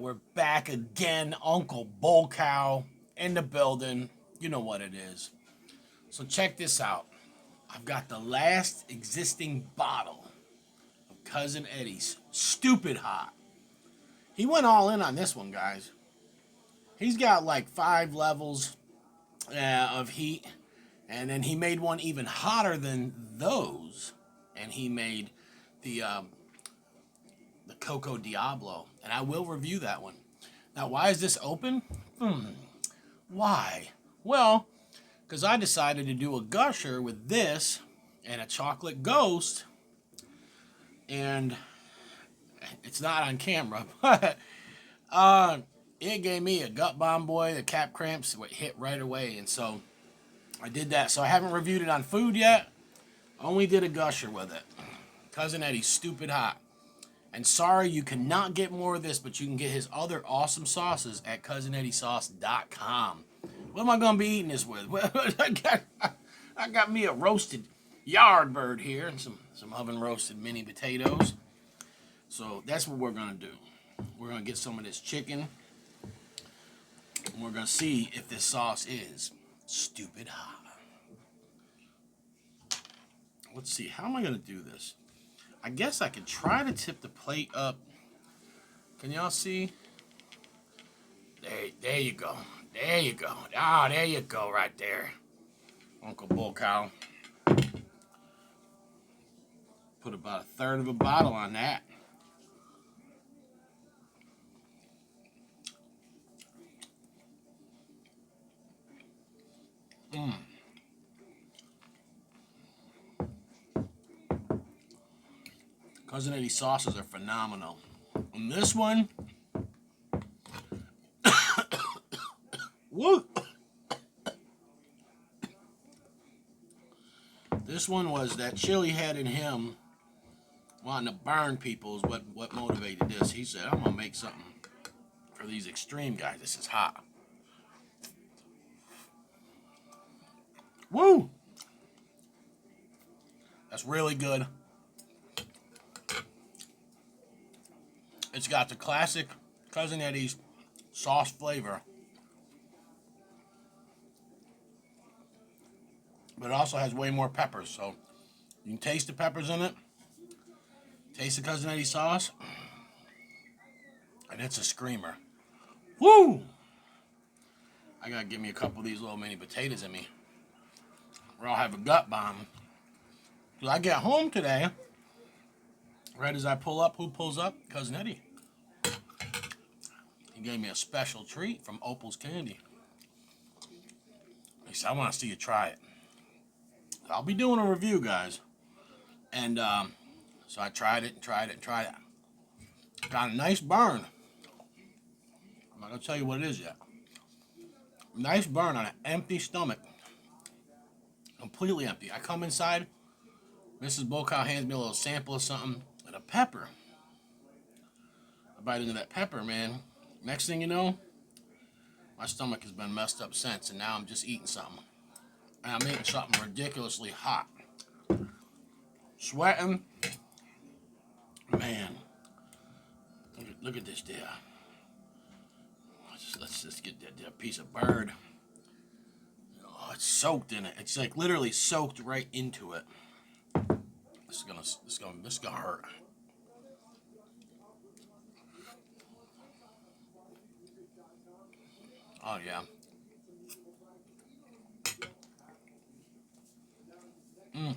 we're back again. Uncle Bull Cow in the building. You know what it is. So check this out. I've got the last existing bottle of Cousin Eddie's Stupid Hot. He went all in on this one, guys. He's got like 5 levels of heat. And then he made one even hotter than those. And he made the Coco Diablo. And I will review that one. Now, why is this open? Why? Well, because I decided to do a gusher with this and a chocolate ghost. And it's not on camera, but it gave me a gut bomb, boy. The cap cramps would hit right away. And so I did that. So I haven't reviewed it on food yet. Only did a gusher with it. Cousin Eddie's Stupid Hot. And sorry, you cannot get more of this, but you can get his other awesome sauces at cousineddysauce.com. What am I going to be eating this with? I got me a roasted yard bird here and some oven roasted mini potatoes. So that's what we're going to do. We're going to get some of this chicken. And we're going to see if this sauce is stupid hot. Let's see. How am I going to do this? I guess I could try to tip the plate up. Can y'all see? There you go. There you go. Ah, there you go right there. Uncle Bull Cow. Put about 1/3 of a bottle on that. Cousin Eddie's sauces are phenomenal. And this one, woo! This one was that chili head in him wanting to burn people is what motivated this. He said, I'm going to make something for these extreme guys. This is hot. Woo! That's really good. It's got the classic Cousin Eddie's sauce flavor. But it also has way more peppers. So you can taste the peppers in it. Taste the Cousin Eddie sauce. And it's a screamer. Woo! I gotta give me a couple of these little mini potatoes in me. Or I'll have a gut bomb. Because I get home today. Right as I pull up, who pulls up? Cousin Eddie. He gave me a special treat from Opal's Candy. He said, I want to see you try it. I'll be doing a review, guys. And so I tried it. Got a nice burn. I'm not going to tell you what it is yet. Nice burn on an empty stomach. Completely empty. I come inside. Mrs. Bocow hands me a little sample of something. And a pepper. I bite into that pepper, man. Next thing you know, my stomach has been messed up since, and now I'm just eating something. And I'm eating something ridiculously hot. Sweating. Man. Look at this there. Let's just get that piece of bird. Oh, it's soaked in it. It's like literally soaked right into it. This is gonna hurt. Oh yeah. Mm.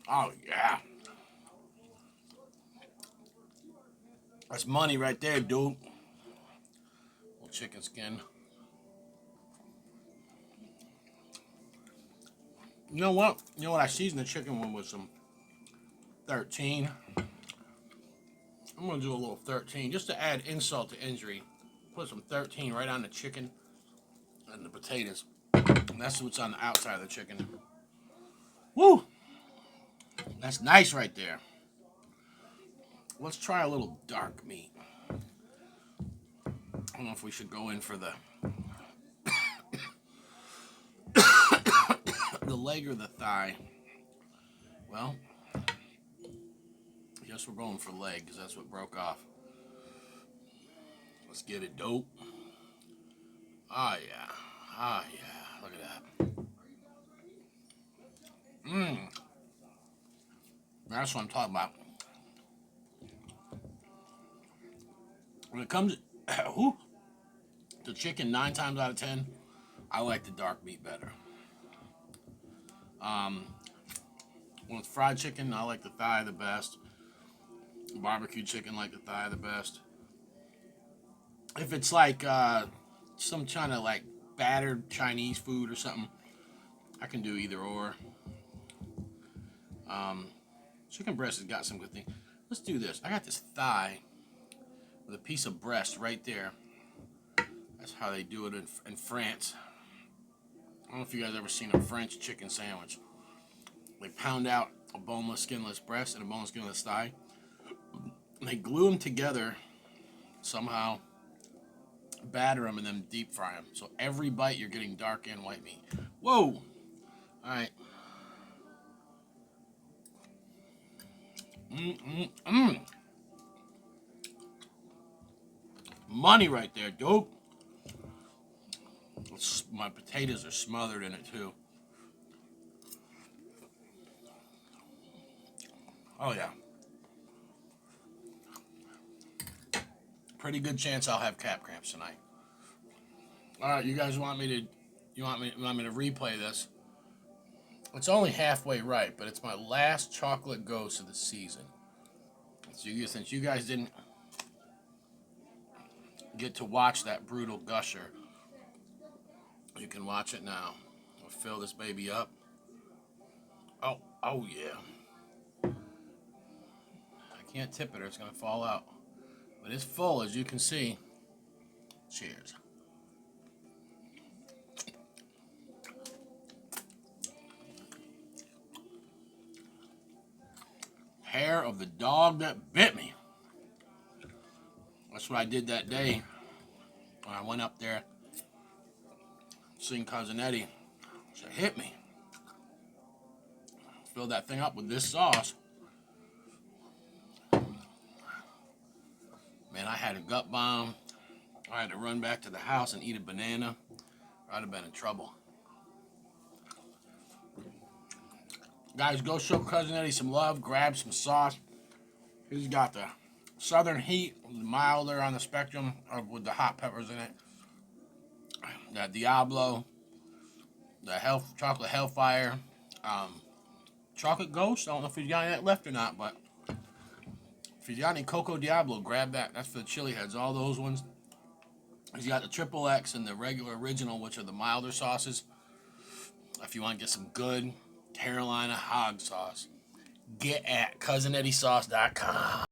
Oh yeah. That's money right there, dude. Little chicken skin. You know what? I seasoned the chicken one with some 13. I'm going to do a little 13 just to add insult to injury. Put some 13 right on the chicken and the potatoes. And that's what's on the outside of the chicken. Woo! That's nice right there. Let's try a little dark meat. I don't know if we should go in for the leg or the thigh? Well, I guess we're going for leg because that's what broke off. Let's get it, dope. Ah, yeah. Ah, yeah. Look at that. That's what I'm talking about. When it comes to chicken, 9 times out of 10, I like the dark meat better. When it's fried chicken, I like the thigh the best. Barbecue chicken, like the thigh the best. If it's like some kind of like battered Chinese food or something, I can do either or. Chicken breast has got some good things. Let's do this. I got this thigh with a piece of breast right there. That's how they do it in France. I don't know if you guys ever seen a French chicken sandwich. They pound out a boneless, skinless breast and a boneless, skinless thigh. And they glue them together somehow, batter them, and then deep fry them. So every bite you're getting dark and white meat. Whoa! All right. Money right there, dope. My potatoes are smothered in it too. Oh yeah. Pretty good chance I'll have calf cramps tonight. All right, you guys want me to replay this? It's only halfway right, but it's my last chocolate ghost of the season. Since you guys didn't get to watch that brutal gusher, you can watch it now. I'll fill this baby up. Oh yeah. I can't tip it or it's gonna fall out. But it's full, as you can see. Cheers. Hair of the dog that bit me. That's what I did that day when I went up there, seen Cousin Eddie. She hit me. Filled that thing up with this sauce. Man, I had a gut bomb. I had to run back to the house and eat a banana. I'd have been in trouble. Guys, go show Cousin Eddie some love. Grab some sauce. He's got the Southern Heat, milder on the spectrum with the hot peppers in it. The Diablo, the Chocolate Hellfire, Chocolate Ghost. I don't know if he's got any left or not, but if he's got any Coco Diablo, grab that. That's for the chili heads. All those ones. He's got the Triple X and the regular original, which are the milder sauces. If you want to get some good Carolina hog sauce, get at cousineddiesauce.com.